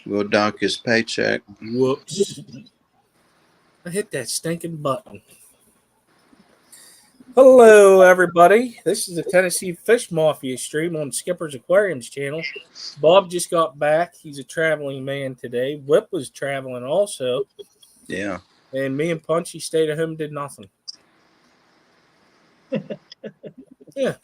We'll dock his paycheck. Whoops. I hit that stinking button. Hello, everybody. This is the Tennessee Fish Mafia stream on Skipper's Aquariums channel. Bob just got back. He's a traveling man today. Whip was traveling also. Yeah. And me and Punchy stayed at home and did nothing. Yeah.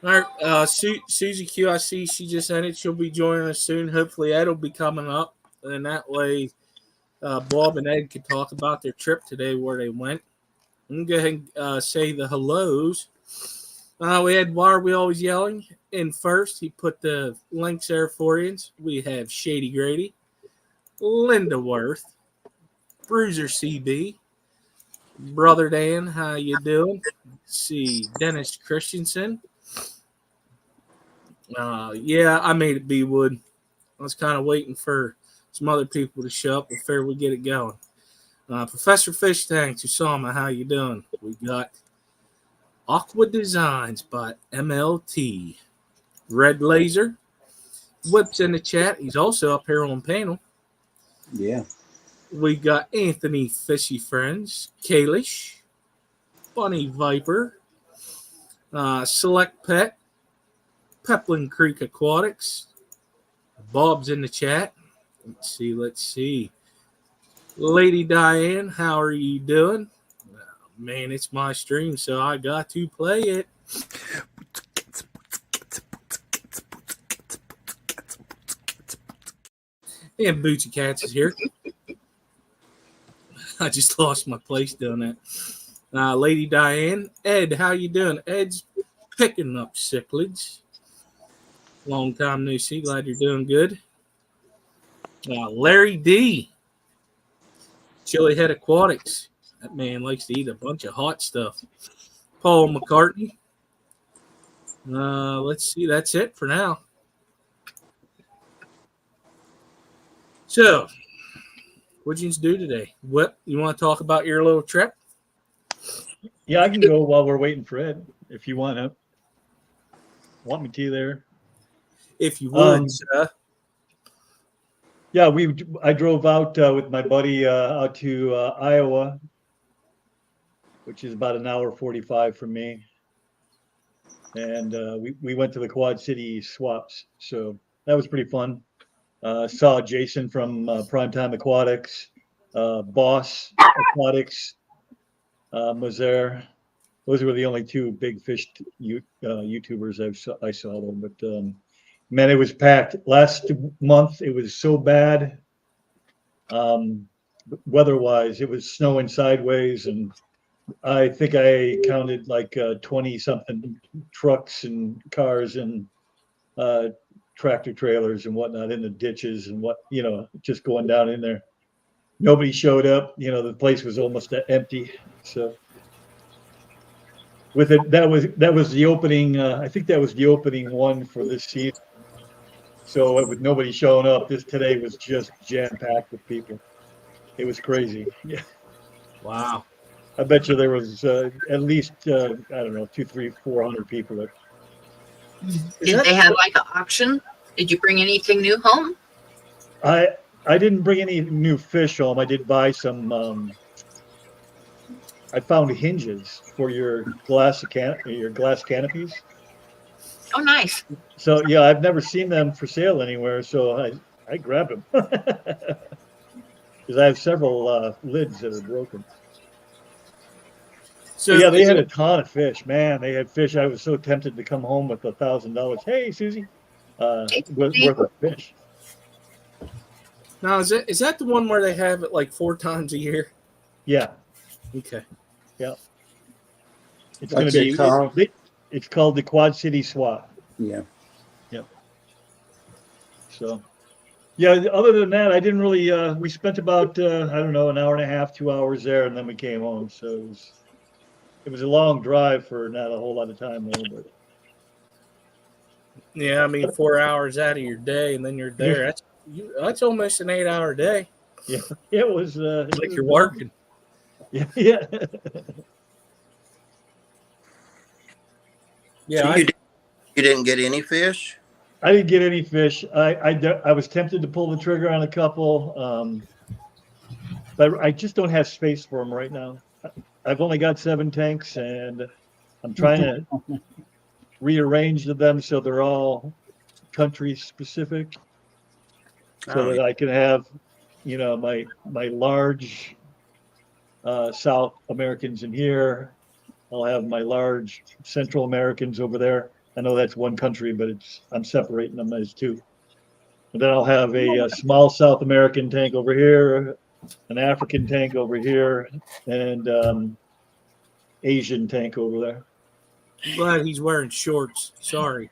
All right. Susie Q, I see she just ended. She'll be joining us soon. Hopefully, Ed will be coming up. And that way, Bob and Ed could talk about their trip today, where they went. I'm going to go ahead and say the hellos. We had Why Are We Always Yelling? In first, he put the links there for you. We have Shady Grady, Linda Worth, Bruiser CB, Brother Dan, how you doing? Let's see, Dennis Christensen. Yeah, I made it B Wood. I was kind of waiting for some other people to show up before we get it going. Professor Fish Tanks, Usama, how you doing? We got Aqua Designs by MLT. Red Laser. Whip's in the chat. He's also up here on panel. Yeah. We got Anthony Fishy Friends. Kalish. Bunny Viper. Select Pet. Peplin Creek Aquatics. Bob's in the chat. Let's see. Lady Diane, how are you doing? Man, it's my stream, so I got to play it. And Bootsy Cats is here. I just lost my place doing that. Lady Diane, Ed, how you doing? Ed's picking up cichlids. Long time no see. Glad you're doing good. Larry D. Chili Head Aquatics. That man likes to eat a bunch of hot stuff. Paul McCartney. Let's see. That's it for now. So, what'd you do today? What you want to talk about your little trip? Yeah, I can go while we're waiting for Ed. If you want me to there. If you would, Yeah, I drove out with my buddy out to Iowa, which is about an hour 45 from me, and we went to the Quad City Swaps, so that was pretty fun. Saw Jason from Primetime Aquatics, Boss Aquatics was there. Those were the only two big fish YouTubers I saw though, but. Man, it was packed. Last month, it was so bad. Weather-wise, it was snowing sideways, and I think I counted like 20-something trucks and cars and tractor trailers and whatnot in the ditches and just going down in there. Nobody showed up. The place was almost empty. So with it, that was the opening. I think that was the opening one for this season. So with nobody showing up, today was just jam-packed with people. It was crazy. Yeah. Wow. I bet you there was at least, I don't know, 200, 300, 400 people there. Did they have like an auction? Did you bring anything new home? I didn't bring any new fish home. I did buy some, I found hinges for your glass canopies. Oh, nice. So, yeah, I've never seen them for sale anywhere, so I grabbed them. Because I have several lids that are broken. So, yeah, they had a ton of fish. Man, they had fish. I was so tempted to come home with $1,000. Hey, Susie. Worth of fish. Now, is that the one where they have it like 4 times a year? Yeah. Okay. Yeah. It's going to be... It's called the Quad City Swap. Yeah. Yep. So, yeah, other than that, I didn't really, we spent about, I don't know, an hour and a half, 2 hours there, and then we came home. So it was a long drive for not a whole lot of time there. But. Yeah, I mean, 4 hours out of your day, and then you're there. That's almost an 8-hour day. Yeah, it was. It's like you're working. Yeah, yeah. Yeah, so you didn't get any fish? I didn't get any fish. I was tempted to pull the trigger on a couple, but I just don't have space for them right now. I've only got 7 tanks, and I'm trying to rearrange them so they're all country specific, so that I can have, my large South Americans in here. I'll have my large Central Americans over there. I know that's one country, but I'm separating them as two. And then I'll have a small South American tank over here, an African tank over here, and Asian tank over there. I'm glad he's wearing shorts. Sorry.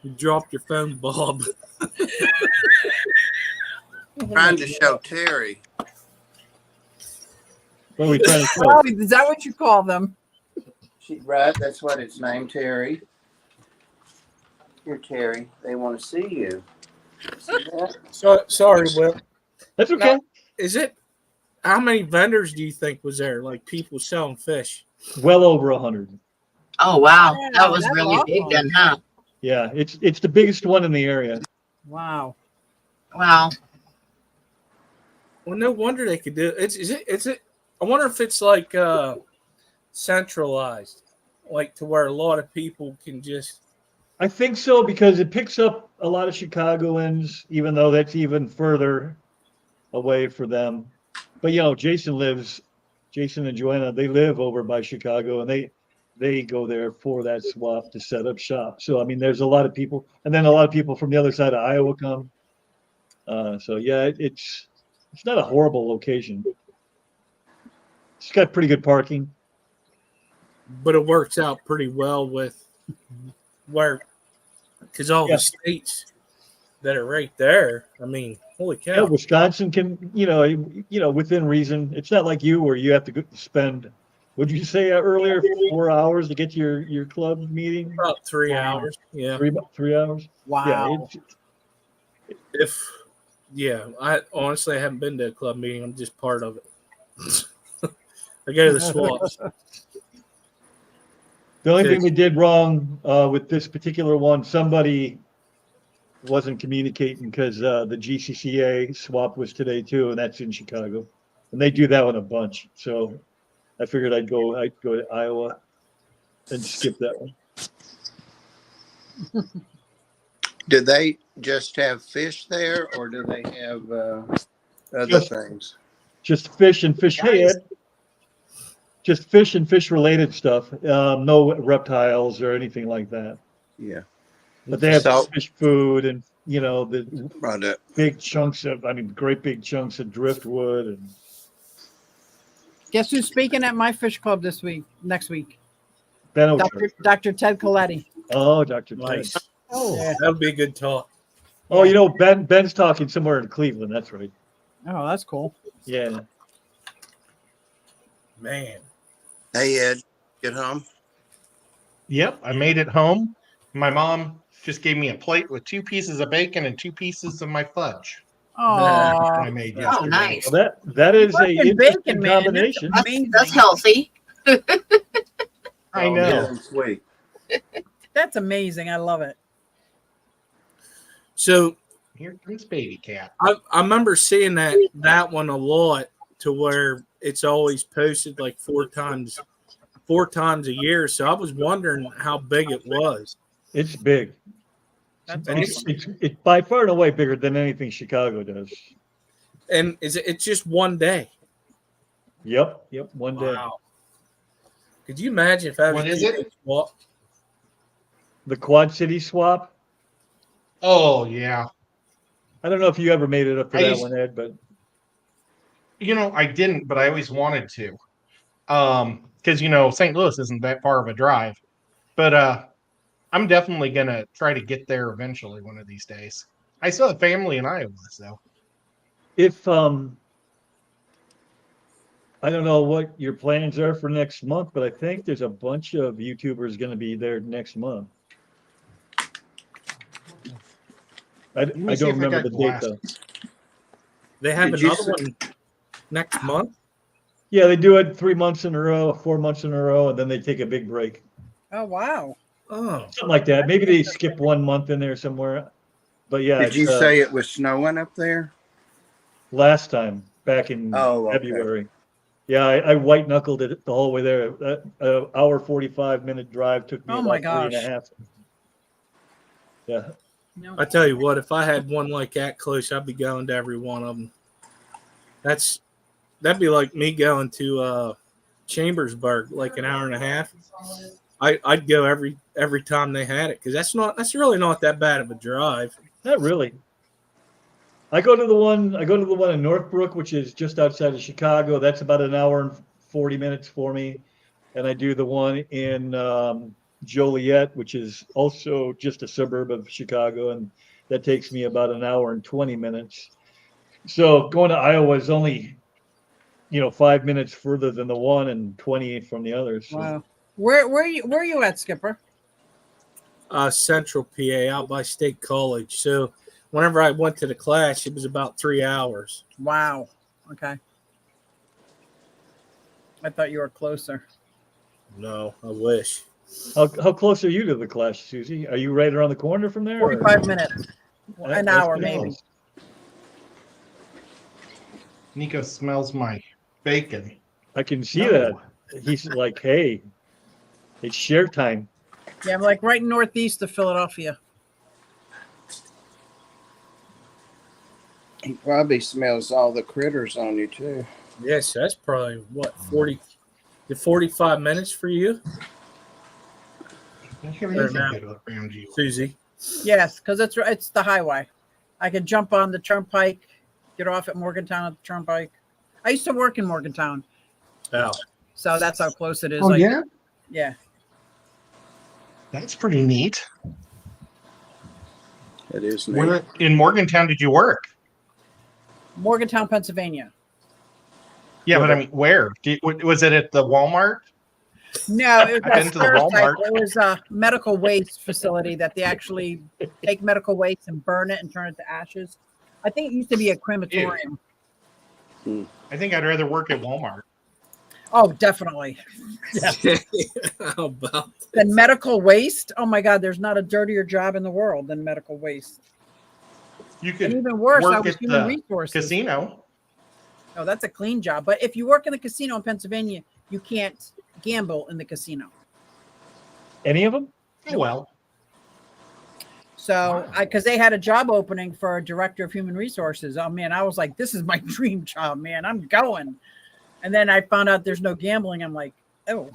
You dropped your phone, Bob. Trying to show Terry. What are we trying to show? Oh, is that what you call them? Right, that's what it's named, Terry. Here, Terry. They want to see you. See that? So sorry, Will. That's okay. Now, is it? How many vendors do you think was there? Like people selling fish? Well over 100. Oh, wow. Yeah, That was that's really big awesome. then, huh? Yeah, it's the biggest one in the area. Wow. Wow. Well, no wonder they could do it. Is it? I wonder if it's like centralized, like to where a lot of people can just. I think so, because it picks up a lot of Chicagoans, even though that's even further away for them. But Jason and Joanna, they live over by Chicago, and they go there for that swap to set up shop. So I mean, there's a lot of people, and then a lot of people from the other side of Iowa come. So yeah, it's not a horrible location. It's got pretty good parking. But it works out pretty well with where, because all the states that are right there. I mean, holy cow! Yeah, Wisconsin can, within reason. It's not like you where you have to spend. Would you say earlier 4 hours to get to your club meeting? About 3 hours. Yeah. 3 hours. Wow. I honestly haven't been to a club meeting. I'm just part of it. I go to the swaps. The only thing we did wrong with this particular one, somebody wasn't communicating, because the GCCA swap was today too, and that's in Chicago, and they do that one a bunch. So I figured I'd go to Iowa and skip that one. Do they just have fish there, or do they have other Just- things? Just fish and fish. Hey, Ed. Just fish and fish related stuff. No reptiles or anything like that. Yeah. But they have So- fish food and the Right up. big chunks of, great big chunks of driftwood and Guess who's speaking at my fish club next week? Ben O'Shea. Dr. Ted Coletti. Oh, Dr. Ted. Nice. Oh. Yeah. That would be a good talk. Oh, Ben's talking somewhere in Cleveland. That's right. Oh, that's cool. Yeah. Man. Hey, Ed, get home. Yep, I made it home. My mom just gave me a plate with 2 pieces of bacon and 2 pieces of my fudge I Oh, made Oh, yesterday. nice. Well, that is a Fucking interesting bacon, man. combination. That's healthy. I Oh, know. yeah, sweet. that's amazing. I love it. So Here comes baby cat. I remember seeing that one a lot, to where it's always posted like 4 times a year. So I was wondering how big it was. It's big. That's And awesome. it's by far and away bigger than anything Chicago does. And it's just one day. Yep. One day. Wow. Could you imagine if I What is it? Well, The Quad City swap. Oh, yeah. I don't know if you ever made it up for I that used- one, Ed, but I didn't, but I always wanted to. Because, St. Louis isn't that far of a drive. But I'm definitely going to try to get there eventually one of these days. I still have family in Iowa, so. if I don't know what your plans are for next month, but I think there's a bunch of YouTubers going to be there next month. I Let me don't see if I remember got the date though. glasses. they have Did you another one next month. Yeah, they do it 3 months in a row, 4 months in a row, and then they take a big break. Oh, wow. Oh, something like that. Maybe they skip 1 month in there somewhere. But yeah, Did you it's, say it was snowing up there? last time back in Oh, okay. February. Yeah, I white knuckled it the whole way there. That hour 45-minute drive took me Oh about my 3.5. Yeah, No. I tell you what, if I had one like that close, I'd be going to every one of them. That'd be like me going to Chambersburg, like an hour and a half. I'd go every time they had it because that's really not that bad of a drive. not really. I go to the one in Northbrook, which is just outside of Chicago. That's about an hour and 40 minutes for me. And I do the one in Joliet, which is also just a suburb of Chicago, and that takes me about an hour and 20 minutes. So going to Iowa is only, 5 minutes further than the one and 20 from the other. So. Wow. Where are you at, Skipper? Central PA out by State College. So whenever I went to the class, it was about 3 hours. Wow. Okay. I thought you were closer. No, I wish. How close are you to the clash, Susie? Are you right around the corner from there? or- 45 minutes. That- An that's hour, pretty maybe. close. Nico smells my bacon. I can see No. that. He's like, hey, it's share time. Yeah, I'm like right northeast of Philadelphia. He probably smells all the critters on you too. Yes, that's probably what 45 minutes for you, I hear Fair anything enough. good around you. Susie. Yes, because it's the highway. I could jump on the turnpike, get off at Morgantown at the turnpike. I used to work in Morgantown, Oh, so that's how close it is. Oh yeah, Yeah. that's pretty neat. It is neat. Where in Morgantown did you work? Morgantown, Pennsylvania. Yeah, but I mean, where? Was it at the Walmart? No, it was I've been a to the Stericycle. Walmart. It was a medical waste facility that they actually take medical waste and burn it and turn it to ashes. I think it used to be a crematorium. I think I'd rather work at Walmart. Oh, definitely. how about Than medical waste. Oh my God, there's not a dirtier job in the world than medical waste. You And could even worse, I work was at human the resources. casino. Oh, that's a clean job. But if you work in the casino in Pennsylvania, you can't gamble in the casino. Any of them? Oh, well, So, because they had a job opening for a director of human resources. Oh man, I was like, this is my dream job, man. I'm going. And then I found out there's no gambling. I'm like, oh,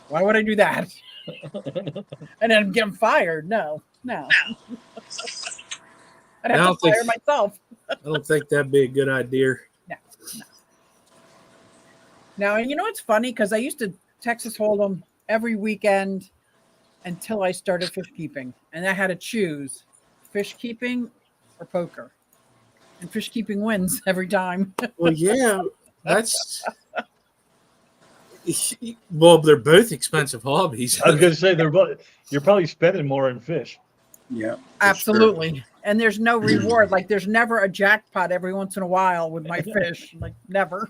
why would I do that? And then get fired? No. I'd I have don't to fire think- myself. I don't think that'd be a good idea. Now, you know what's funny? Because I used to Texas Hold'em every weekend until I started fish keeping, and I had to choose fish keeping or poker, and fish keeping wins every time. Well, yeah, that's. Well, they're both expensive hobbies. I was going to say you're probably spending more on fish. Yeah. Absolutely. And there's no reward. Like there's never a jackpot every once in a while with my fish. Like never.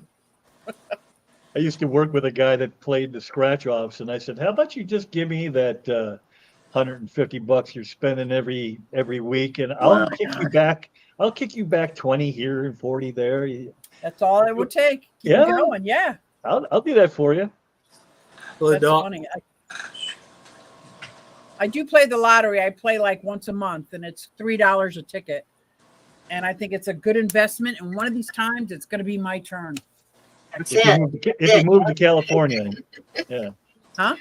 I used to work with a guy that played the scratch offs, and I said, "How about you just give me that $150 you're spending every week, and I'll Wow. kick you back. I'll kick you back 20 here and 40 there. That's all it would take. Keep Yeah. going. Yeah. I'll do that for you." Well, That's Doc, funny. I do play the lottery. I play like once a month, and it's $3 a ticket. And I think it's a good investment. And one of these times, it's going to be my turn. That's If you it. move to California, yeah. I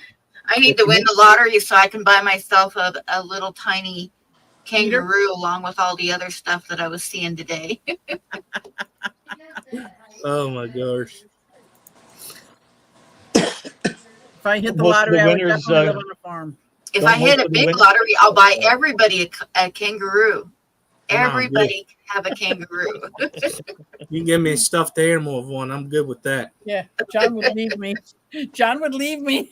need to win the lottery so I can buy myself a little tiny kangaroo along with all the other stuff that I was seeing today. oh my gosh. If I hit the Most of the lottery, I would winners, definitely live on a farm. If Don't I hit most a of the big winners- lottery, I'll buy everybody a kangaroo. Come on, Everybody have a kangaroo. You can give me a stuffed animal of one. I'm good with that. Yeah. John would leave me. John would leave me.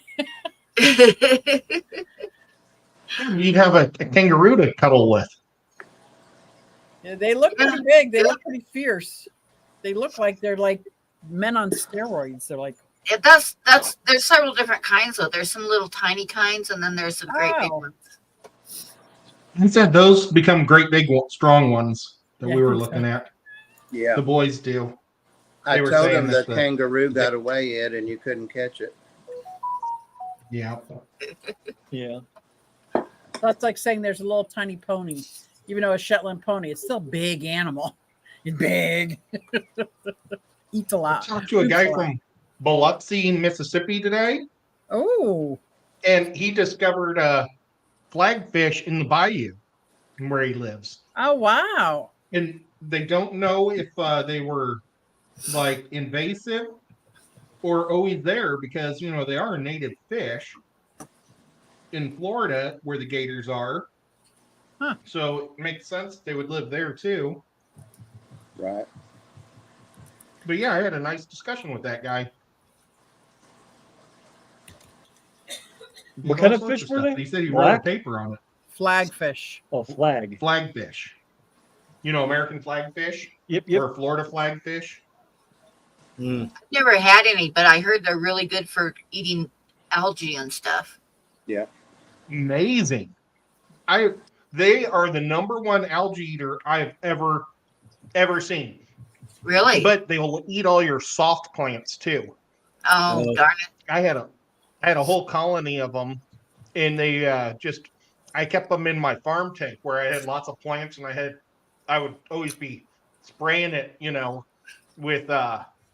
you'd have a kangaroo to cuddle with. Yeah, they look pretty big. They look pretty fierce. They look like they're like men on steroids. They're like There's several different kinds though. There's some little tiny kinds, and then there's some great big Oh. ones. He said those become great big strong ones that Yeah, we I were think so. looking at. Yeah, The boys do. I they were told saying him the that the- kangaroo got away, Ed, and you couldn't catch it. Yeah. Yeah. That's like saying there's a little tiny pony, even though a Shetland pony, it's still a big animal. It's big. Eats a I lot. talked to a Poops guy a lot. from Biloxi, Mississippi today, Oh, and he discovered flagfish in the bayou where he lives. oh wow. And they don't know if they were like invasive or always there because, you know, they are a native fish in Florida where the gators are. Huh. So it makes sense they would live there too. Right. But yeah, I had a nice discussion with that guy. What All kind of sorts fish were stuff. they? He said he wrote a Black? paper on it. Flagfish. Oh, flag. Flagfish. You know, American flagfish Yep. Yep. or Florida flagfish. Mm. Never had any, but I heard they're really good for eating algae and stuff. Amazing. They are the number one algae eater I've ever seen. Really? But they will eat all your soft plants too. Oh, darn it. I had a whole colony of them, and they I kept them in my farm tank where I had lots of plants, and I would always be spraying it, you know, with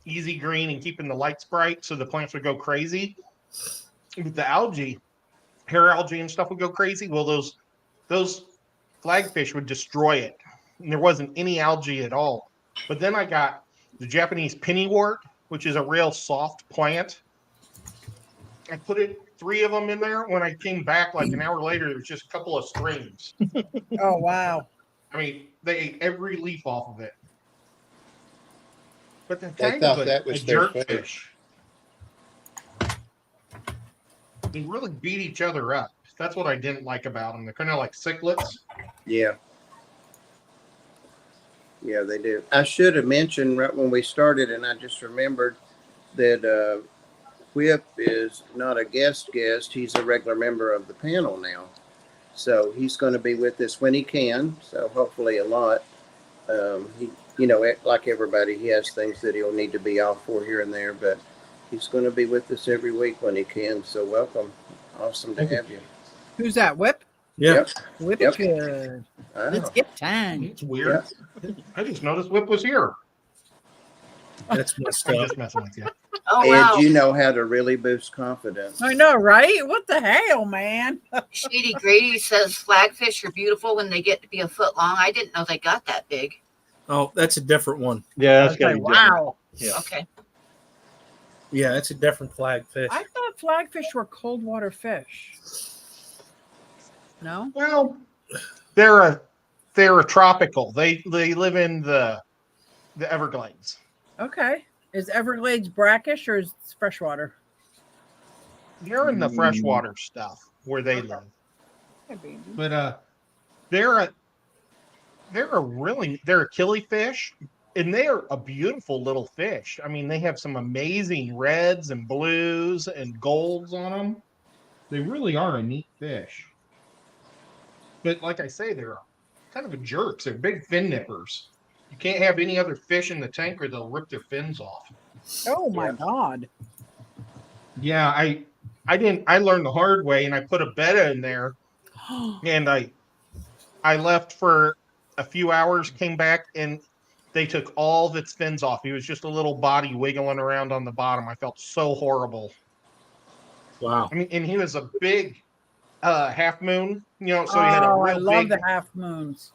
Easy Green and keeping the lights bright so the plants would go crazy. With the algae, hair algae and stuff would go crazy. Well, those flagfish would destroy it, and there wasn't any algae at all. But then I got the Japanese pennywort, which is a real soft plant. I put 3 of them in there. When I came back like an hour later, there was just a couple of strings. Oh wow. I mean, they ate every leaf off of it. But they're They kind thought of that a was their jerk fish. fish. They really beat each other up. That's what I didn't like about them. They're kind of like cichlids. Yeah. Yeah, they do. I should have mentioned right when we started, and I just remembered that Whip is not a guest. He's a regular member of the panel now. So he's going to be with us when he can. So hopefully a lot. He, you know, like everybody, he has things that he'll need to be off for here and there, but he's going to be with us every week when he can. So welcome. Awesome to have you. Who's that? Whip? Yeah. Yep. Whip Yep. good. I know. It's get time. It's weird. I just noticed Whip was here. That's my I'm stuff. just messing with you. Oh, wow. And you know how to really boost confidence. I know, right? What the hell, man? Shady Grady says flagfish are beautiful when they get to be a foot long. I didn't know they got that big. Oh, that's a different one. Yeah, I that's was got to like, be different. wow. Yeah. Okay. Yeah, that's a different flagfish. I thought flagfish were cold water fish. No? Well, they're a tropical. They live in the Everglades. Okay. Is Everglades brackish or is it freshwater? They're in the freshwater stuff where they live. But they're a killifish, and they're a beautiful little fish. I mean, they have some amazing reds and blues and golds on them. They really are a neat fish. But like I say, they're kind of a jerks. They're big fin nippers. You can't have any other fish in the tank or they'll rip their fins off. Oh my Yeah. God. Yeah, I learned the hard way, and I put a betta in there, and I left for a few hours, came back, and they took all of its fins off. He was just a little body wiggling around on the bottom. I felt so horrible. Wow. I mean, and he was a big half moon, you know, so he had a Oh, I real love big, the half moons.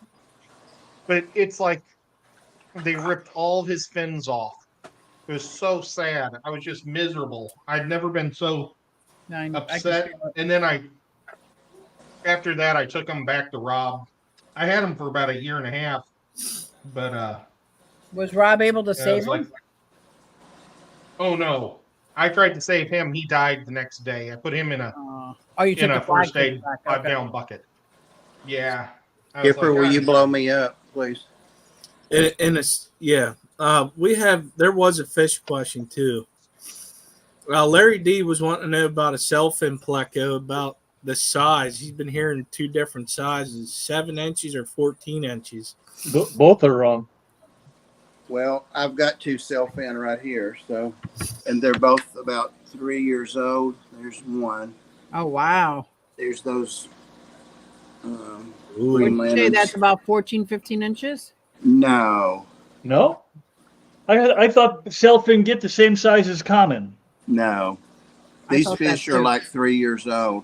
but it's like they ripped all of his fins off. It was so sad. I was just miserable. I'd never been so I can upset. feel it. And then after that, I took him back to Rob. I had him for about a year and a half, but Was Rob able to I save was like, him? oh no! I tried to save him. He died the next day. I put him in a Oh, you took a the first flagfish aid back. 5-gallon bucket. Yeah. I was Skipper, like, will "God, you blow me up, please? And it's, yeah. There was a fish question too. Larry D was wanting to know about a self-in pleco, about the size. He's been hearing two different sizes, 7 inches or 14 inches. Both are wrong. Well, I've got two self-in right here, so, and they're both about 3 years old. There's one. Oh wow. There's those Ooh. green Would you say lanterns. that's about 14, 15 inches? No, No? I thought self-in get the same size as common. no. I These thought fish that are too. like 3 years old.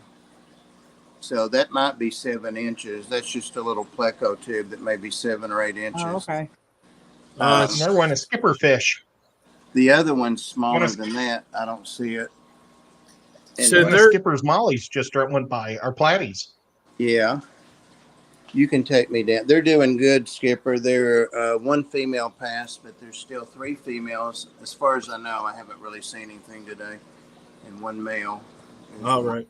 So that might be 7 inches. That's just a little pleco tube that may be 7 or 8 inches. Oh, okay. Another one is skipper fish. The other one's smaller What is- than that. I don't see it. And, So One of they're- Skipper's mollies just went by, our platies. yeah, you can take me down. They're doing good, Skipper. They're one female passed, but there's still 3 females. As far as I know, I haven't really seen anything today. And 1 male. All right.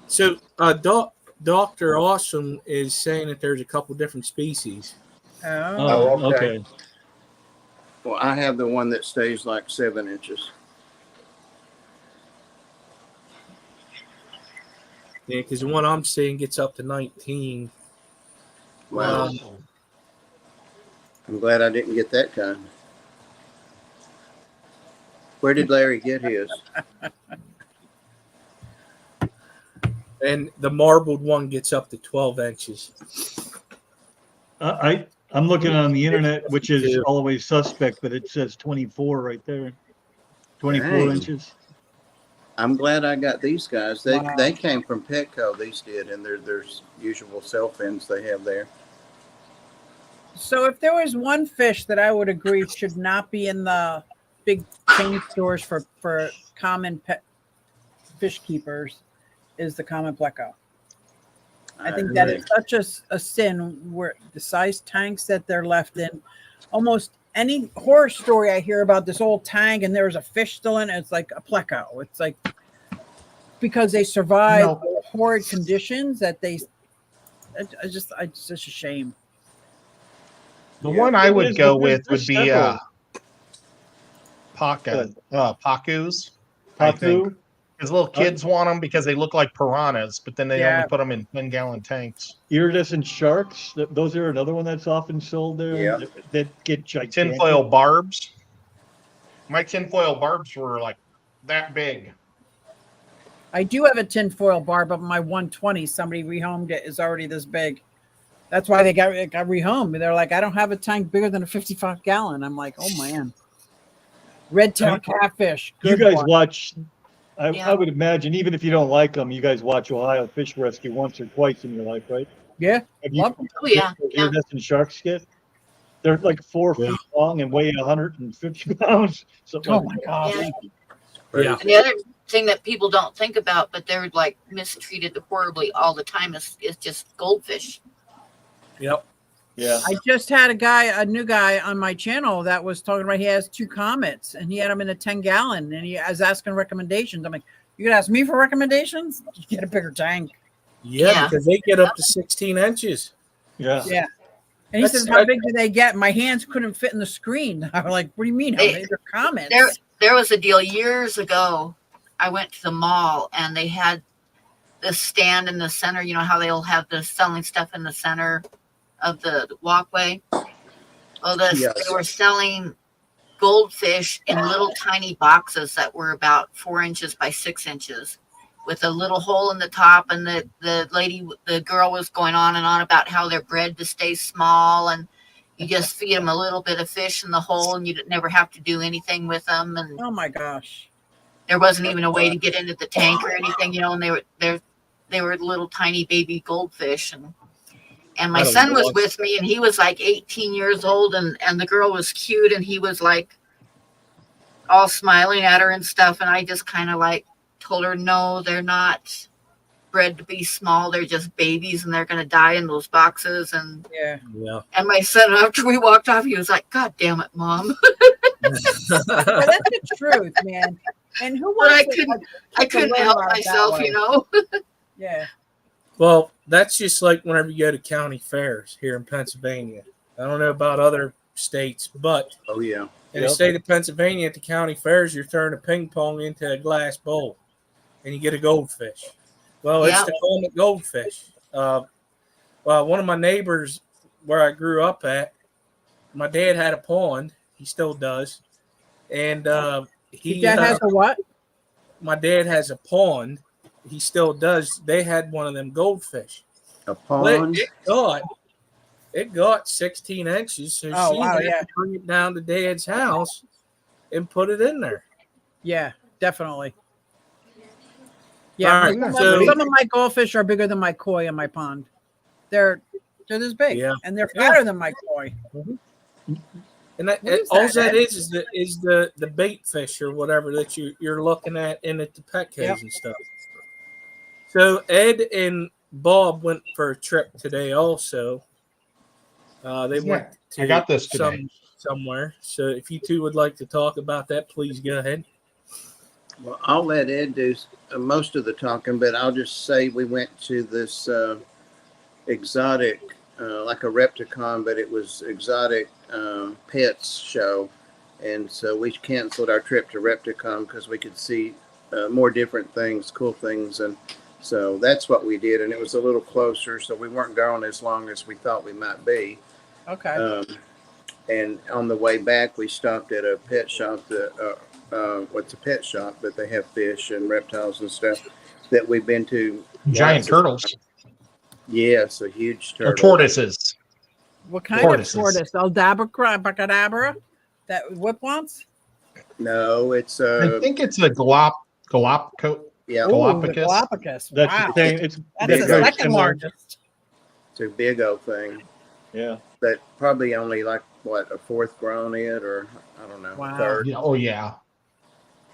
So, Dr. Awesome is saying that there's a couple different species. Oh. Oh, okay. Okay. Well, I have the one that stays like 7 inches. Yeah, because the one I'm seeing gets up to 19. Wow. I'm glad I didn't get that kind. Where did Larry get his? And the marbled one gets up to 12 inches. I'm looking on the internet, which is Yeah. always suspect, but it says 24 right there. 24 Dang. inches. I'm glad I got these guys. They Wow. they came from Petco. These did, and there's usual self-ins they have there. So if there was one fish that I would agree should not be in the big chain stores for common pet fish keepers, is the common pleco. I think that is such a sin where the size tanks that they're left in. Almost any horror story I hear about this old tank and there's a fish still in it, it's like a pleco. It's like because they survive No. horrid conditions that it's just a shame. The Yeah, one I it would is, go but with there's would be several. Pacus. I think. Pacu. Because little kids want them because they look like piranhas, but then they Yeah. only put them in 10-gallon tanks. Iridescent sharks. Those are another one that's often sold there. Yeah. That get gigantic. Tinfoil barbs. My tinfoil barbs were like that big. I do have a tinfoil bar, but my 120, somebody rehomed it, is already this big. That's why they got rehomed. They're like, I don't have a tank bigger than a 55 gallon. I'm like, oh man. Red tail catfish. You good guys one. watch. Yeah. I would imagine, even if you don't like them, you guys watch Ohio Fish Rescue once or twice in your life, right? Yeah, Have you love them. Oh yeah, those yeah. iridescent shark skit? They're like 4 Yeah. feet long and weigh 150 pounds. Something Oh like my that. gosh. Yeah. Yeah. And the other thing that people don't think about, but they're like mistreated horribly all the time, is just goldfish. Yep. Yeah. I just had a new guy on my channel that was talking about he has 2 comets and he had them in a 10 gallon and he was asking recommendations. I'm like, you gonna ask me for recommendations? You get a bigger tank. Yeah, Yeah. because they get up to 16 inches. Yeah. Yeah. And he That's- says, how big do they get? My hands couldn't fit in the screen. I was like, what do you mean? How They- big? They're comets. There was a deal years ago. I went to the mall and they had this stand in the center. You know how they'll have the selling stuff in the center of the walkway? Well, Yes. they were selling goldfish in little tiny boxes that were about 4 inches by 6 inches with a little hole in the top. And the girl was going on and on about how they're bred to stay small and you just feed them a little bit of fish in the hole and you never have to do anything with them. And Oh my gosh. there wasn't even a way to get into the tank or anything, you know, and they were little tiny baby goldfish. And my I don't son know was what- with me and he was like 18 years old and the girl was cute and he was like all smiling at her and stuff. And I just kind of like told her, no, they're not bred to be small. They're just babies and they're going to die in those boxes. And Yeah. Yeah. my son, after we walked off, he was like, God damn it, Mom. But that's the truth, man. And who But wants to, I take a couldn't load help out that myself, way? you know. Yeah. Well, that's just like whenever you go to county fairs here in Pennsylvania. I don't know about other states, but Oh yeah. In the state of Pennsylvania, at the county fairs, you're throwing a ping pong into a glass bowl, and you get a goldfish. Well, it's Yeah. the Coleman goldfish. Well, one of my neighbors where I grew up at, my dad had a pond. He still does, and Your dad has a what? my dad has a pond. He still does. They had one of them goldfish. A Well, pond. it got 16 inches, so Oh, she wow, had yeah. to bring it down to Dad's house and put it in there. Yeah, definitely. Yeah, All right, some of my goldfish are bigger than my koi in my pond. They're this big, Yeah. and they're fatter than my koi. And that, What is all that, that Ed? is the bait fish or whatever that you're looking at in at the pet caves Yep. and stuff. So Ed and Bob went for a trip today also. They went to I got this today. somewhere. So if you two would like to talk about that, please go ahead. Well, I'll let Ed do most of the talking, but I'll just say we went to this exotic, like a Repticon, but it was exotic pets show. And so we canceled our trip to Repticon because we could see more different things, cool things. And so that's what we did. And it was a little closer, so we weren't going as long as we thought we might be. Okay. And on the way back, we stopped at a pet shop that, what's a pet shop, but they have fish and reptiles and stuff that we've been to. Giant lots of turtles times. Yes, a huge turtle. or tortoises. What kind tortoises. of tortoise? Aldabra, that Whip wants? No, it's I think it's a Galapagos. yeah, Ooh, Galapagos. the Galapagos. That's Wow. the thing. It's That's the very second similar. largest. it's a big old thing, Yeah. but probably only like what, a fourth grown it, or I don't know, Wow. third. Yeah, oh yeah.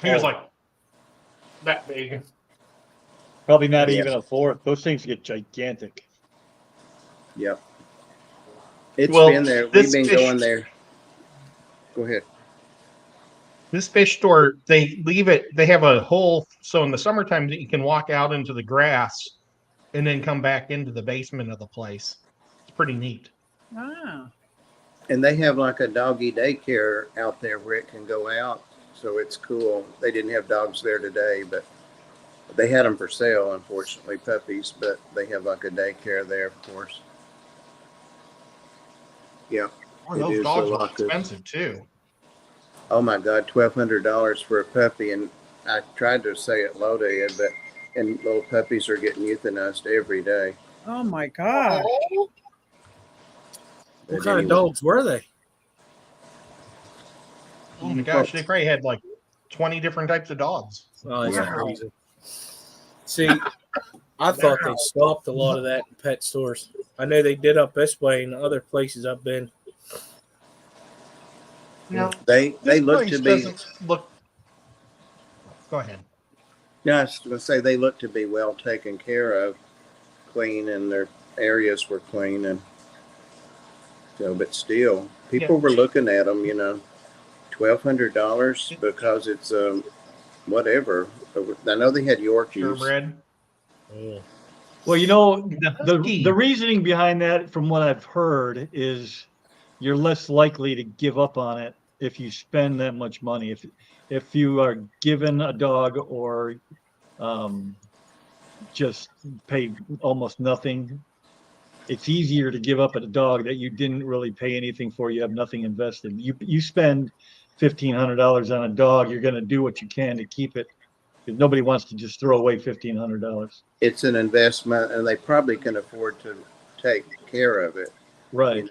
He was like that big. Probably not Yes. even a fourth. Those things get gigantic. Yep. It's Well, been there. We've this been fish- going there. Go ahead. This fish store, they leave it. They have a hole, so in the summertime that you can walk out into the grass, and then come back into the basement of the place. It's pretty neat. Wow. And they have like a doggy daycare out there where it can go out. So it's cool. They didn't have dogs there today, but they had them for sale, unfortunately, puppies, but they have like a daycare there, of course. Yeah. Boy, It those is dogs a are lot good. expensive too. Oh my God, $1,200 for a puppy. And I tried to say it low to you, but, and little puppies are getting euthanized every day. Oh my God. What But kind of anyway. dogs were they? Oh my gosh, they probably had like 20 different types of dogs. Oh, that's Wow. crazy. See, I thought they stopped a lot of that in pet stores. I know they did up this way in other places I've been. No, They this look place to be, doesn't look. Go ahead. yeah, I was going to say they look to be well taken care of, clean, and their areas were clean. And so, but still, people were looking at them, $1,200 because it's, whatever. I know they had Yorkies. Purebred. Yeah. Well, the husky. reasoning behind that, from what I've heard, is you're less likely to give up on it if you spend that much money. If you are given a dog or just pay almost nothing, it's easier to give up at a dog that you didn't really pay anything for. You have nothing invested. You spend $1,500 on a dog, you're going to do what you can to keep it. Because nobody wants to just throw away $1,500. It's an investment, and they probably can afford to take care of it. Right.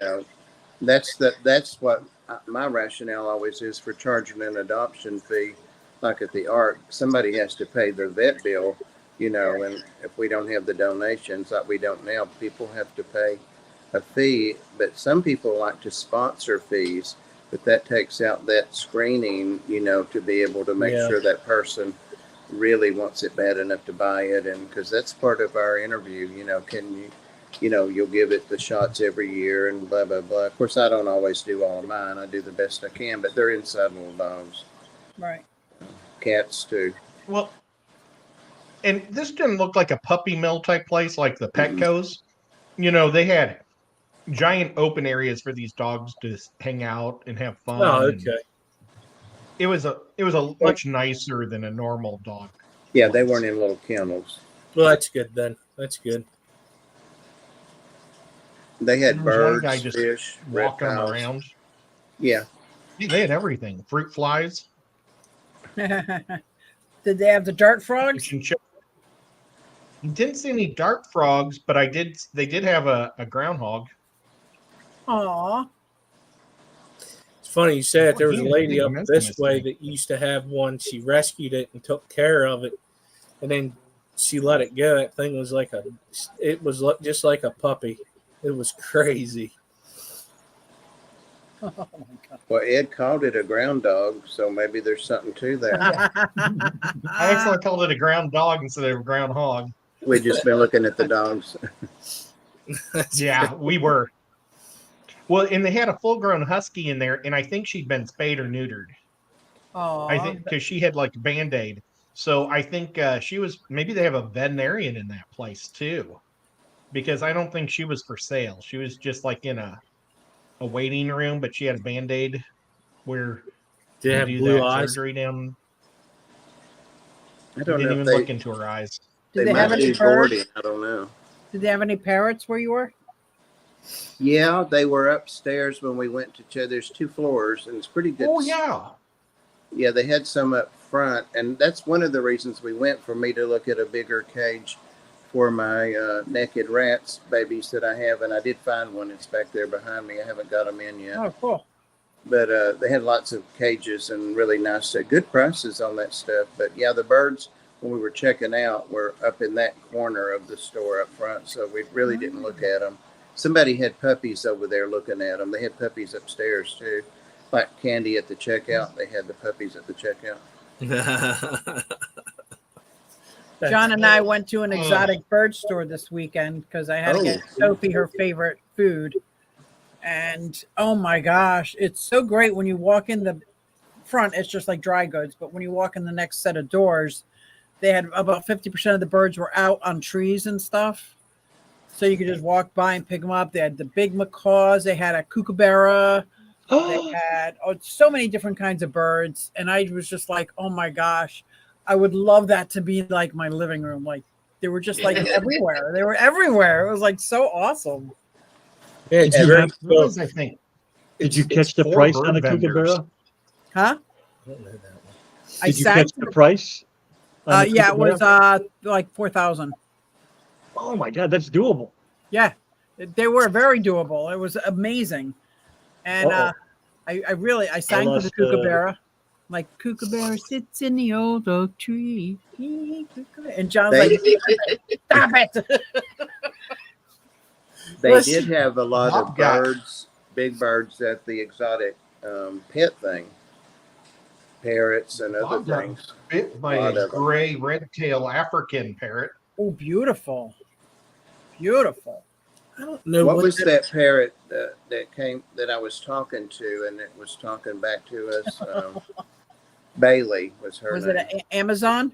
That's what my rationale always is for charging an adoption fee. Like at the Ark, somebody has to pay the vet bill, and if we don't have the donations like we don't now, people have to pay a fee. But some people like to sponsor fees, but that takes out that screening, to be able to make Yeah. sure that person really wants it bad enough to buy it. And because that's part of our interview, can you, you'll give it the shots every year and blah, blah, blah. Of course, I don't always do all of mine. I do the best I can, but they're inside little dogs. Right. Cats too. Well, and this didn't look like a puppy mill type place like the Petco's. They had giant open areas for these dogs to hang out and have fun. Oh, and okay. it was a much nicer than a normal dog. Yeah, they weren't in little kennels. Well, that's good then. That's good. They had There was one birds, guy just fish, Walking them reptiles. around. Yeah, They had everything. Fruit flies. Did they have the dart frogs? Didn't see any dart frogs, but they did have a groundhog. Aw. It's funny you said it. There was a He lady up mentioned this this way thing. that used to have one. She rescued it and took care of it, and then she let it go. That thing was just like a puppy. It was crazy. Oh my God. well, Ed called it a ground dog, so maybe there's something to that. I actually called it a ground dog instead of a ground hog. We've just been looking at the dogs. Yeah, we were. Well, and they had a full-grown husky in there, and I think she'd been spayed or neutered. Aw. I think because she had like a Band-Aid. So I think she was. Maybe they have a veterinarian in that place too, because I don't think she was for sale. She was just like in a waiting room, but she had a Band-Aid where Did it they have do blue that eyes? surgery down. I I don't didn't know even if look they, into her eyes. they Did they have might any be birds? boarding. I don't know. Did they have any parrots where you were? Yeah, they were upstairs when we went to. There's 2 floors, and it's pretty good. Oh yeah. Yeah, they had some up front, and that's one of the reasons we went, for me to look at a bigger cage for my naked rats babies that I have, and I did find one. It's back there behind me. I haven't got them in yet, Oh, cool. but they had lots of cages and really nice, good prices on that stuff. But yeah, the birds, when we were checking out, were up in that corner of the store up front, so we really didn't look at them. Somebody had puppies over there looking at them. They had puppies upstairs too. Like Candy at the checkout, they had the puppies at the checkout. John and I went to an exotic bird store this weekend because I had to get Sophie her favorite food. And oh my gosh, it's so great when you walk in the front, it's just like dry goods. But when you walk in the next set of doors, they had about 50% of the birds were out on trees and stuff. So you could just walk by and pick them up. They had the big macaws, they had a kookaburra. They had so many different kinds of birds, and I was just like, "Oh my gosh, I would love that to be like my living room." Like they were just like everywhere. They were everywhere. It was like so awesome. Yeah, it's And great. What was I think? Did you catch the 4 price bird on the vendors. kookaburra? Huh? I Did you sat. catch the price? on the Yeah, it was kookaburra? like 4,000. Oh my God, that's doable. Yeah, they were very doable. It was amazing, and Uh-oh. I sang to the lost, kookaburra. Like kookaburra sits in the old oak tree, and John's like, "Stop it!" They Listen. did have a lot of Bob got- birds, big birds at the exotic pet thing, parrots and other Bob got things. bit by Lot a of 'em. gray red-tailed African parrot. Oh, beautiful, beautiful. I don't know What was that parrot that I was talking to, and it was talking back to us? Bailey was her Was name. it an Amazon?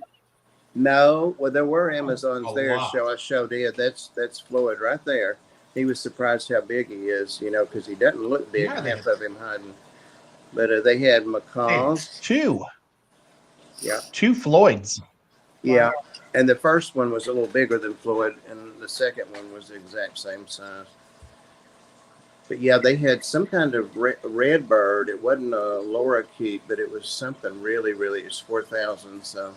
No, well, there were Amazons A there. lot. So I showed Ed. That's Floyd right there. He was surprised how big he is, because he doesn't look big. Yeah, Half of him hiding. But they had macaws. 2. Yeah. 2 Floyds. Yeah, and the first one was a little bigger than Floyd, and the second one was the exact same size. But yeah, they had some kind of red bird. It wasn't a lorikeet, but it was something really, really. It was 4,000. So,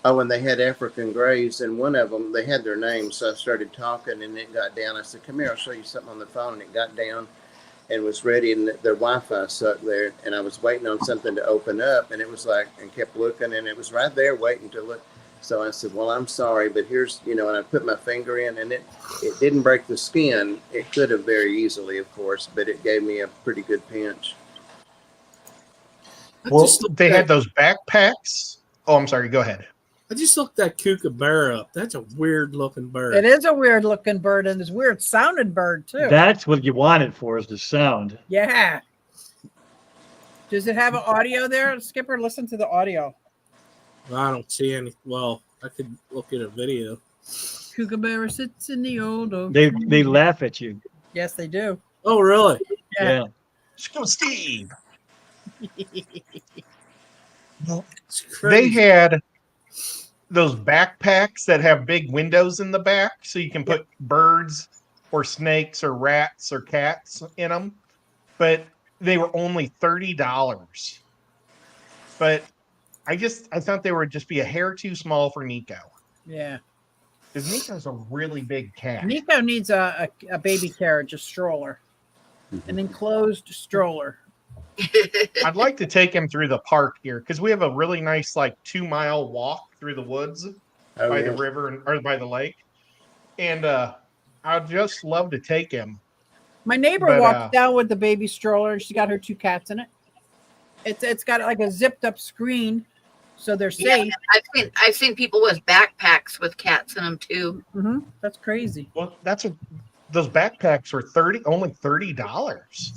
oh, and they had African grays, and one of them they had their names. So I started talking, and it got down. I said, "Come here, I'll show you something on the phone." And it got down and was ready, and their Wi-Fi sucked there, and I was waiting on something to open up, and it was like, and kept looking, and it was right there waiting to look. So I said, "Well, I'm sorry, but here's, and I put my finger in, and it didn't break the skin. It could have very easily, of course, but it gave me a pretty good pinch." Well, they had those backpacks. Oh, I'm sorry. Go ahead. I just looked that kookaburra up. That's a weird looking bird. It is a weird looking bird, and it's a weird sounding bird too. That's what you want it for, is the sound. Yeah. Does it have an audio there, Skipper? Listen to the audio. I don't see any. Well, I could look at a video. Kookaburra sits in the old oak They tree. laugh at you. Yes, they do. Oh, really? Yeah. Yeah. Let's go, Steve. It's They crazy. had those backpacks that have big windows in the back, so you can put birds or snakes or rats or cats in them. But they were only $30. But I thought they would just be a hair too small for Nico, Yeah. because Nico's a really big cat. Nico needs a baby carriage, a stroller, an enclosed stroller. I'd like to take him through the park here because we have a really nice, like, 2-mile walk through the woods Oh, by yeah. the river or by the lake, and I'd just love to take him. My neighbor But, walks down with the baby stroller, and she's got her 2 cats in it. It's got like a zipped up screen, so they're Yeah, safe. I've seen people with backpacks with cats in them too. That's crazy. Well, that's what those backpacks were only $30.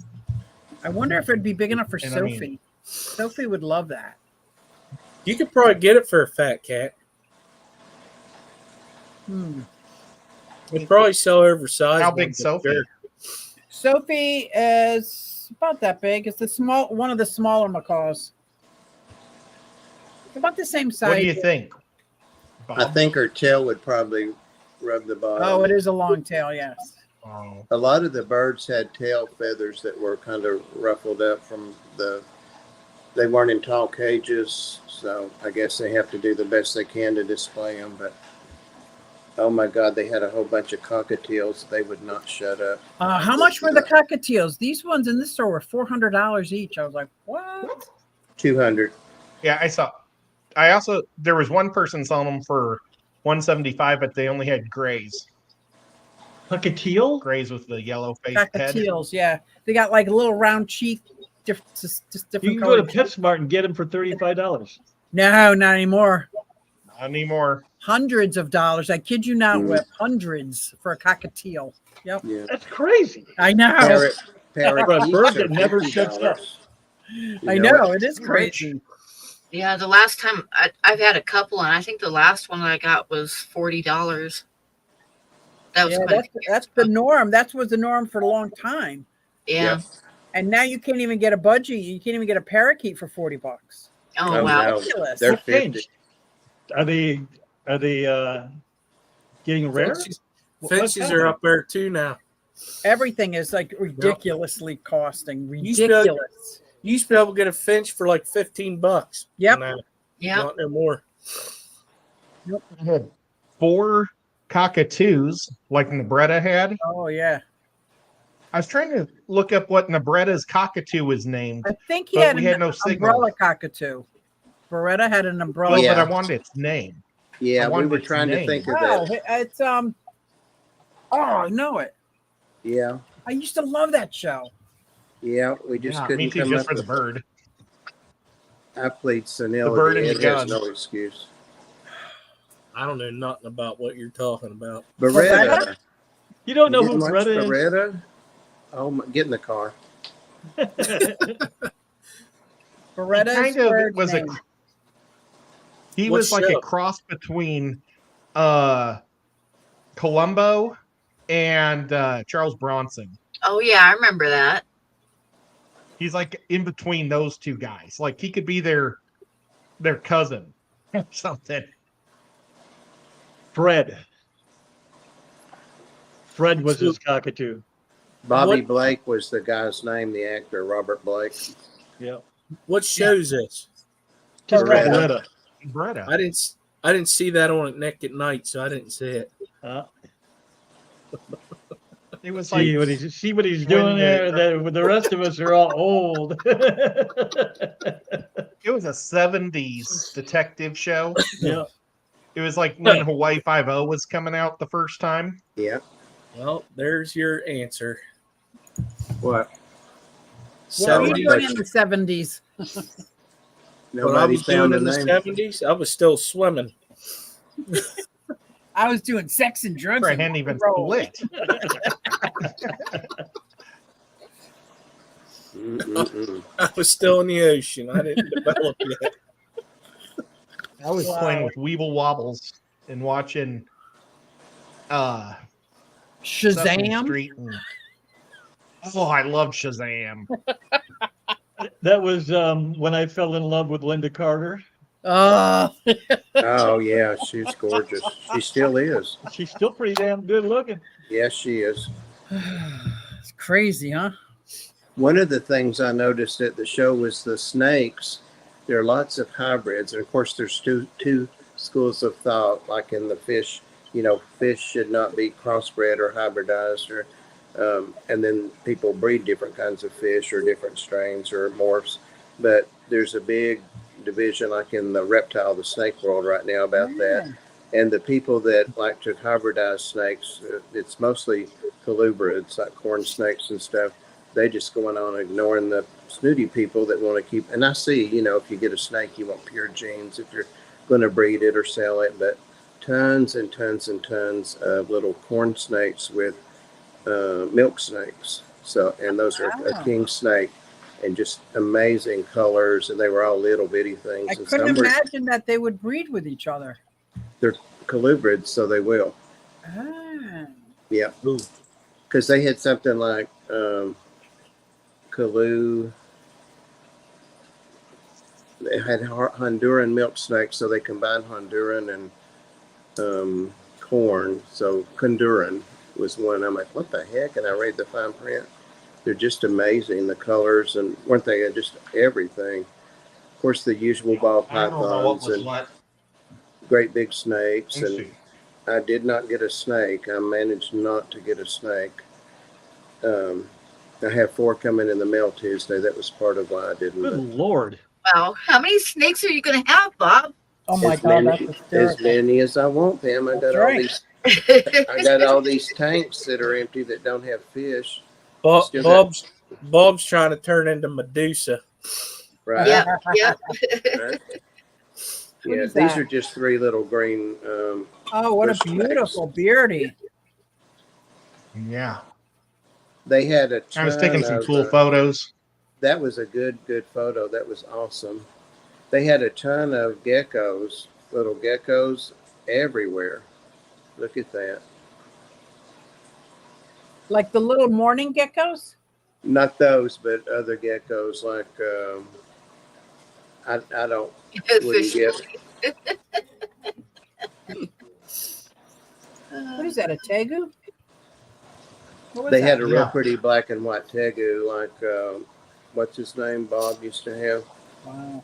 I wonder if it'd be big enough for And I mean- Sophie. Sophie would love that. You could probably get it for a fat cat. They probably sell oversized. How ones, big but Sophie? they're- Sophie is about that big. It's one of the smaller macaws. About the same size. What do you think, I Bob? think her tail would probably rub the bottom. Oh, it is a long tail, yes. Oh, A lot of the birds had tail feathers that were kind of ruffled up from they weren't in tall cages, so I guess they have to do the best they can to display them. But oh my God, they had a whole bunch of cockatiels. They would not shut up. How much were the cockatiels? These ones in this store were $400 each. I was like, what? 200. yeah, I saw. There was one person selling them for $175, but they only had grays. Cockatiel? Grays with the yellow face head. Cockatiels, yeah. They got like little round cheek, just different You can go to colors. PetSmart and get them for $35. No, not anymore. Not anymore. Hundreds of dollars. I kid you not, Mm. Whip. Hundreds for a cockatiel. Yep. Yeah. That's crazy. I know. Parrot For a bird parakeets that are never $50. shuts up. You I know know. it? It is crazy. Yeah, the last time I've had a couple, and I think the last one that I got was $40. That was Yeah, quite that's the norm. That was the norm for a long time. yeah. And now you can't even get a budgie. You can't even get a parakeet for $40. Oh Oh, wow. no. Ridiculous. They're What 50. changed? Are they getting rare? Fences are up there too now. Everything is like ridiculously costing. You spell- Ridiculous. You used to be able to get a finch for like $15. Yep. Now, Yeah. not no more. I had 4 cockatoos like Nebretta had. Oh yeah. I was trying to look up what Nebretta's cockatoo was named. I think he But had we an had no signal. umbrella cockatoo. Beretta had an umbrella. Oh, Yeah. but I wanted its name. Yeah, I we wondered were its trying to name. think of Wow, that. it's Oh, I know it. Yeah, I used to love that show. yeah, we just Yeah, couldn't me too, come just up for the with. bird. I plead senility. bird and the It has gun. no excuse. I don't know nothing about what you're talking about. Beretta. You don't know You who didn't watch Beretta is? Beretta? Oh, get in the car. Beretta's Kind of bird was name. He What was like show? a cross between Columbo and Charles Bronson. Oh yeah, I remember that. He's like in between those two guys. Like he could be their cousin or something. Fred. Fred was his cockatoo. Bobby What- Blake was the guy's name, the actor, Robert Blake. Yeah. What show's this? Just Beretta. Beretta. Beretta. I didn't see that on at Nick at Night, so I didn't see it. It was like See what he's when doing the- there. The rest of us are all old. it was a 70s detective show. Yeah. It was like when Hawaii Five-0 was coming out the first time. Yeah. Well, there's your answer. What? What were you Well, doing in the 70s? When I Nobody was doing found the in the name. 70s, I was still swimming. I was doing sex and drugs. I and hadn't even rock and roll. split. Mm-mm-mm. I was still in the ocean. I didn't develop yet. I was Wow. playing with Weeble Wobbles and watching Sesame Shazam. Street. Oh, I love Shazam. That was when I fell in love with Linda Carter. Oh, Oh yeah, she's gorgeous. She still is. She's still pretty damn good looking. Yes, she is. it's crazy, huh? One of the things I noticed at the show was the snakes. There are lots of hybrids, and of course, there's two schools of thought. Like in the fish, fish should not be crossbred or hybridized, or and then people breed different kinds of fish or different strains or morphs. But there's a big division, like in the reptile, the snake world right now about that. And the people that like to hybridize snakes, it's mostly colubrids, like corn snakes and stuff. They just going on ignoring the snooty people that want to keep. And I see, if you get a snake, you want pure genes if you're going to breed it or sell it. But tons and tons and tons of little corn snakes with milk snakes. So, and those are a king snake, and just amazing colors. And they were all little bitty things. I and couldn't some imagine that they would breed with each other. They're colubrids, so they will. Ah. Yeah. Because they had something like they had Honduran milk snakes, so they combined Honduran and corn. So Honduran was one. I'm like, what the heck? And I read the fine print. They're just amazing, the colors, and weren't they just everything? Of course, the usual ball I don't know what pythons was and what. great big snakes. Let's And see. I did not get a snake. I managed not to get a snake. I have 4 coming in the mail Tuesday. That was part of why I didn't. Good but Lord. Wow. How many snakes are you going to have, Bob? Oh my as God, many, that's as hysterical. many as I want, Pam. I got That's all right. these. I got all these tanks that are empty that don't have fish. Still got- Bob's trying to turn into Medusa. Right. Yep. Yep. Right. What Yeah, is these that? are just 3 little green. Oh, what a Bush beautiful beardy. Yeah. They had a ton I was taking some of, cool photos. that was a good photo. That was awesome. They had a ton of geckos, little geckos everywhere. Look at that. Like the little morning geckos? Not those, but other geckos like I don't wouldn't get. What is that, a tegu? What was They that? had a real Yeah. pretty black and white tegu, like what's his name? Bob used to have. Wow.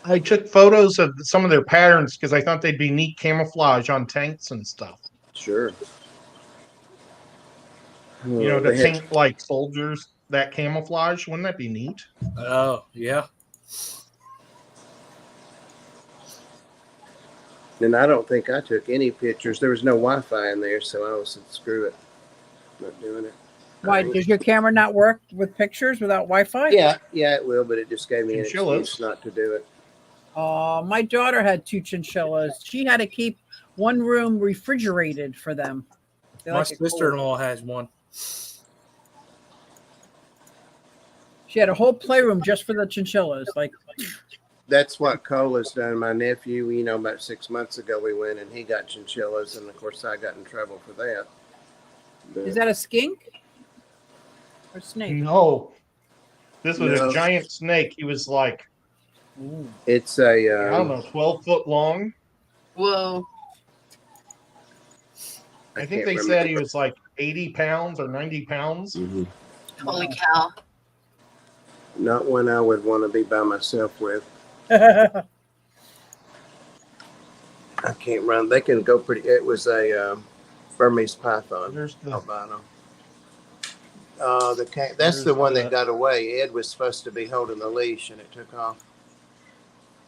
I took photos of some of their patterns because I thought they'd be neat camouflage on tanks and stuff. Sure. You know, to They had- paint like soldiers that camouflage. Wouldn't that be neat? Oh, yeah. And I don't think I took any pictures. There was no Wi-Fi in there, so I was screw it, not doing it. Why, does your camera not work with pictures without Wi-Fi? Yeah, it will, but it just gave me an Chinchillas. excuse not to do it. My daughter had 2 chinchillas. She had to keep one room refrigerated for them. They My like it cold. sister-in-law has one. She had a whole playroom just for the chinchillas. Like, That's what Cole has done. My nephew, about 6 months ago, we went and he got chinchillas, and of course I got in trouble for that. But is that a skink or snake? No. This was No. a giant snake. He was like, Ooh. it's a I don't know, 12 foot long. Whoa. I think can't they said he remember. was like 80 pounds or 90 pounds. Mhm. Holy cow. Not one I would want to be by myself with. Oh, I can't run. They can go pretty. It was a Burmese python There's the albino. That's There's the one the- that got away. Ed was supposed to be holding the leash, and it took off.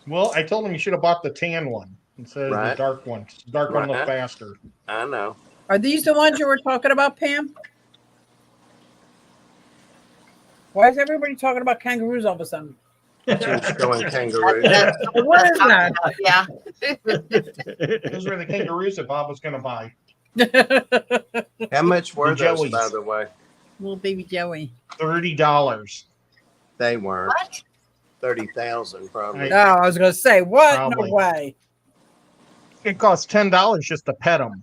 well, I told him you should have bought the tan one instead of the Right. dark one. The dark one looked Right. faster. I know. Are these the ones you were talking about, Pam? Why is everybody talking about kangaroos all of a sudden? Tim's going kangaroo. That's What is that? yeah. Those were the kangaroos that Bob was going to buy. How much were The those, Joeys. by the way? Little baby Joey. $30. They weren't. What? 30,000 probably. Oh, I was gonna say what? Probably. No way. It cost $10 just to pet them.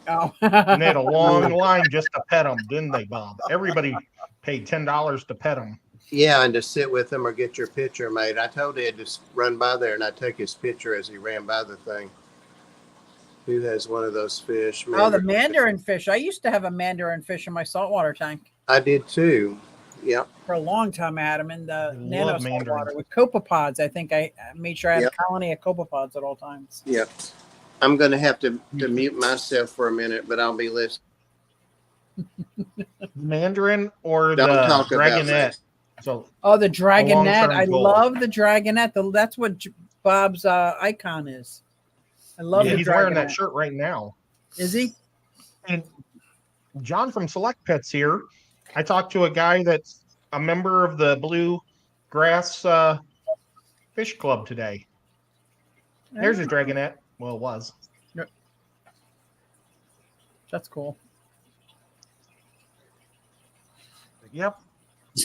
Oh. And they had a long line just to pet them, didn't they, Bob? Everybody paid $10 to pet them. Yeah, and to sit with him or get your picture made. I told Ed to run by there and I'd take his picture as he ran by the thing. Who has one of those fish? Oh, the mandarin fish. I used to have a mandarin fish in my saltwater tank. I did too. Yep. For a long time, I had them in the nano love mandarins. saltwater with copepods. I think I made sure I had Yep. a colony of copepods at all times. Yep. I'm going to have to mute myself for a minute, but I'll be listening. Mandarin or Don't the talk about dragonette. So Oh, the dragonette. long-term I goal. love the dragonette. That's what Bob's icon is. I love yeah, the he's dragonette. wearing that shirt right now. Is he? And John from Select Pets here. I talked to a guy that's a member of the Blue Grass Fish Club today. There's his dragonette. Well, it was. That's cool. Yep.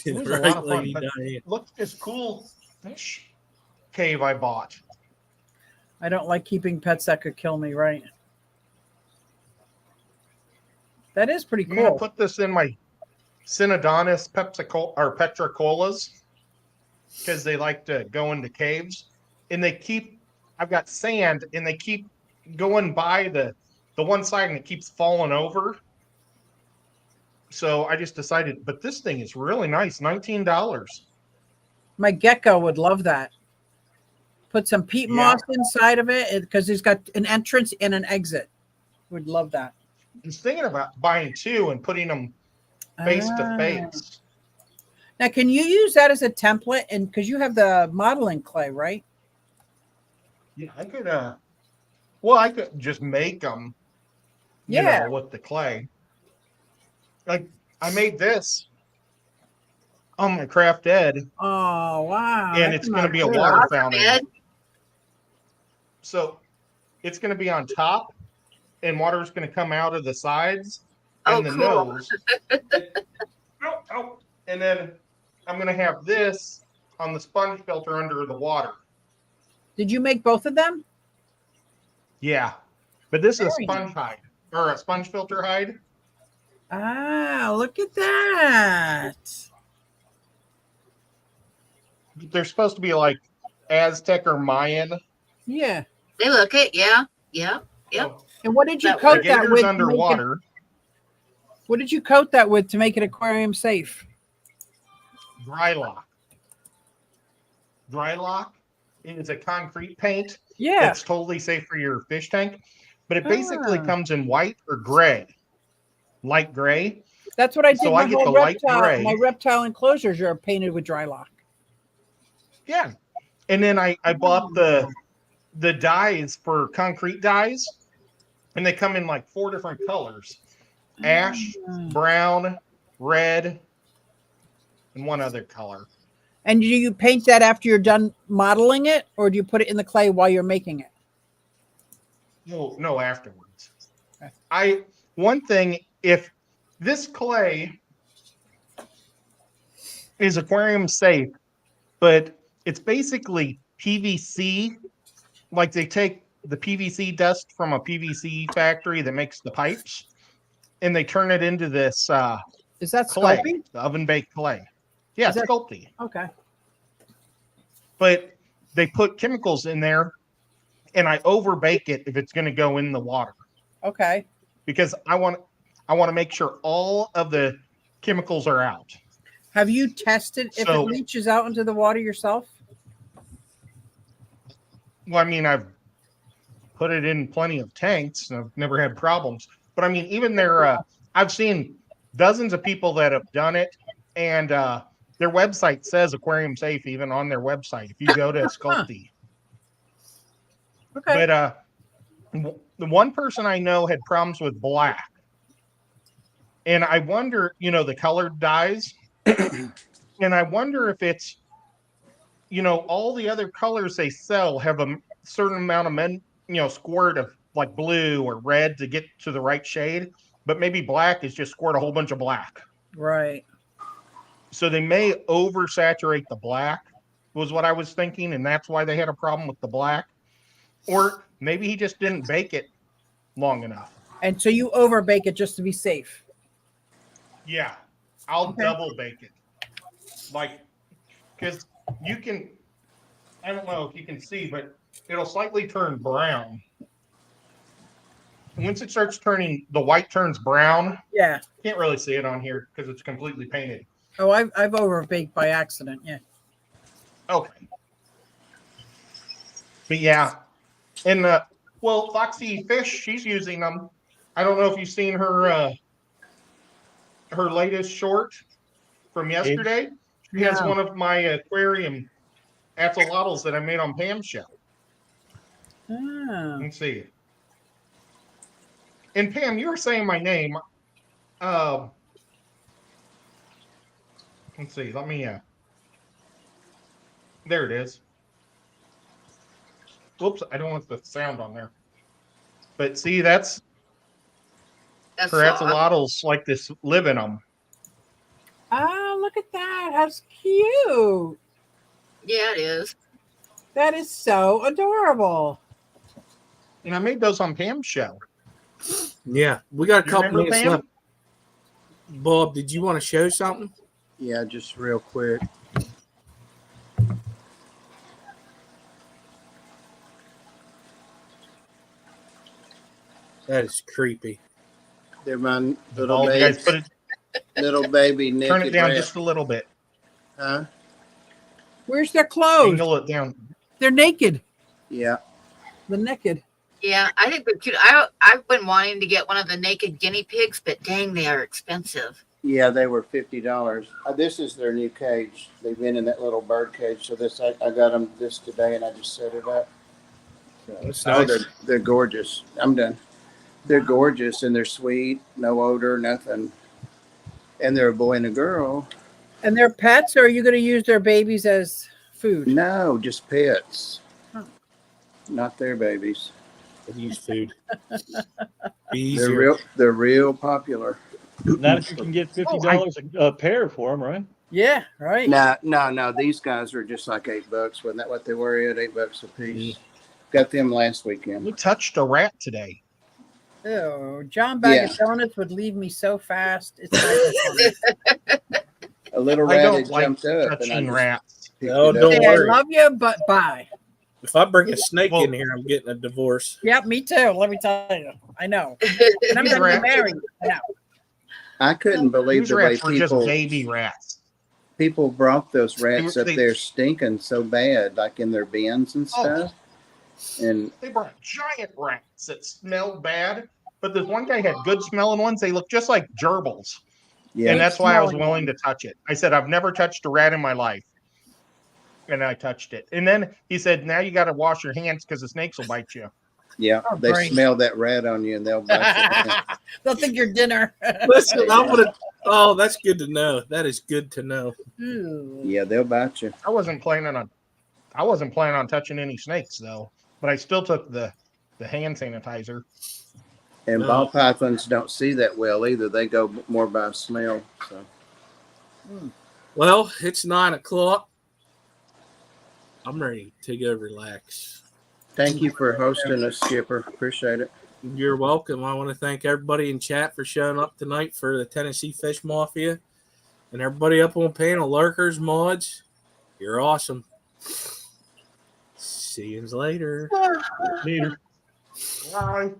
It was a Right, lot of fun. Lady But Diane. look at this cool fish cave I bought. I don't like keeping pets that could kill me, right? That is pretty I'm gonna cool. put this in my Synodontis petricolas because they like to go into caves, and I've got sand, and they keep going by the one side, and it keeps falling over. So I just decided, but this thing is really nice, $19. My gecko would love that. Put some peat Yeah. moss inside of it because he's got an entrance and an exit. Would love that. I was thinking about buying two and putting them face to Ah. face. Now, can you use that as a template? And because you have the modeling clay, right? Yeah, I could. Well, I could just make them. Yeah. With the clay. Like I made this on my Craft Ed, Oh wow! and that's it's going to not be a good. water Awesome, fountain. Ed. So it's going to be on top, and water's going to come out of the sides Oh, and the cool. nose. Oh. And then I'm going to have this on the sponge filter under the water. Did you make both of them? Yeah, but this is a Very sponge hide or a sponge filter hide. Ah, look at that! They're supposed to be like Aztec or Mayan. Yeah. They look it. Yeah. Yeah. Yep. So And what did you That coat the that gator's with? to make it- underwater. What did you coat that with to make it aquarium safe? Dry lock. Dry lock is a concrete paint. Yeah. It's totally safe for your fish tank, but it basically Ah. comes in white or gray, light gray. That's what I did. So my I get whole the light reptile, gray. my reptile enclosures are painted with dry lock. Yeah. And then I bought the dyes for concrete dyes, and they come in like 4 different colors: ash, brown, red, and one other color. And do you paint that after you're done modeling it, or do you put it in the clay while you're making it? No, afterwards. Okay. One thing, if this clay is aquarium safe, but it's basically PVC, like they take the PVC dust from a PVC factory that makes the pipes, and they turn it into this Is that clay, Sculpey? the oven baked clay. Yeah, Is it's that- Sculpey. Okay. But they put chemicals in there, and I over bake it if it's going to go in the water, Okay. because I want to make sure all of the chemicals are out. Have you tested if So- it leaches out into the water yourself? Well, I mean, I've put it in plenty of tanks, and I've never had problems. But I mean, even I've seen dozens of people that have done it, and their website says aquarium safe, even on their website. If you go to Sculpey. Okay. But the one person I know had problems with black, and I wonder, the colored dyes, and I wonder if it's, all the other colors they sell have a certain amount of squirt of like blue or red to get to the right shade, but maybe black is just squirt a whole bunch of black. Right. So they may oversaturate the black, was what I was thinking, and that's why they had a problem with the black. Or maybe he just didn't bake it long enough. And so you over bake it just to be safe. Yeah, I'll Okay. double bake it. like, because you can, I don't know if you can see, but it'll slightly turn brown. Once it starts turning, the white turns brown. Yeah. Can't really see it on here because it's completely painted. Oh, I've overbaked by accident. Yeah. Okay. But yeah. And well, Foxy Fish, she's using them. I don't know if you've seen her her latest short from yesterday. She has No. one of my aquarium axolotls that I made on Pam's show. Oh. Let's see. And Pam, you were saying my name. Let's see. Let me. There it is. Whoops! I don't want the sound on there. But see, that's That's her all. axolotls like this live in them. Oh, look at that. That's cute. Yeah, it is. That is so adorable. And I made those on Pam's show. Yeah, we got a You couple remember minutes Pam? left. Bob, did you want to show something? Yeah, just real quick. That is creepy. They're my little Oh, you baby, guys put it, little baby naked turn it down rat. just a little bit. Huh? Where's their clothes? Angle it down. They're naked. Yeah. The naked. Yeah, I think they're cute. I've been wanting to get one of the naked guinea pigs, but dang, they are expensive. Yeah, they were $50. This is their new cage. They've been in that little bird cage. So this, I got them this today, and I just set it up. So, That's oh, nice. they're gorgeous. I'm done. They're gorgeous and they're sweet. No odor, nothing. And they're a boy and a girl. And they're pets, or are you going to use their babies as food? No, just pets. Huh. Not their babies. Use food. Be They're easier. real popular. Not if you can get $50 a pair for them, right? Yeah, right. No. These guys are just like $8. Wasn't that what they were at? $8 a piece. Got them last weekend. We touched a rat today. Oh, John Bag of Donuts would leave me so fast. It's not even funny. A little I rat don't had like jumped up. And I touching just rats. picked No, it up. don't Hey, I worry. love you, but bye. If I bring a snake Well- in here, I'm getting a divorce. Yep, me too. Let me tell you. I know. And I'm These going to rats- be married. I know. I couldn't believe These the way rats were just people baby rats. brought those rats They- up there stinking so bad, like in their bins and Oh. stuff. And They brought giant rats that smelled bad, but this one guy had good smelling ones. They looked just like gerbils. yeah, And that's why I was smelling willing to touch it. I said, I've never touched a rat in my life. And I touched it. And then he said, now you got to wash your hands because the snakes will bite you. yeah, Oh, they great. smell that rat on you and they'll bite you. They'll think you're dinner. Listen, I'm gonna. Oh, that's good to know. That is good to know. Ooh. Yeah, they'll bite you. I wasn't planning on touching any snakes though, but I still took the hand sanitizer. And No. ball pythons don't see that well either. They go more by smell. So Well, it's 9:00. I'm ready to go relax. thank you for hosting us, Skipper. Appreciate it. You're welcome. I want to thank everybody in chat for showing up tonight for the Tennessee Fish Mafia, and everybody up on panel, lurkers, mods. You're awesome. See you later. Later. Bye.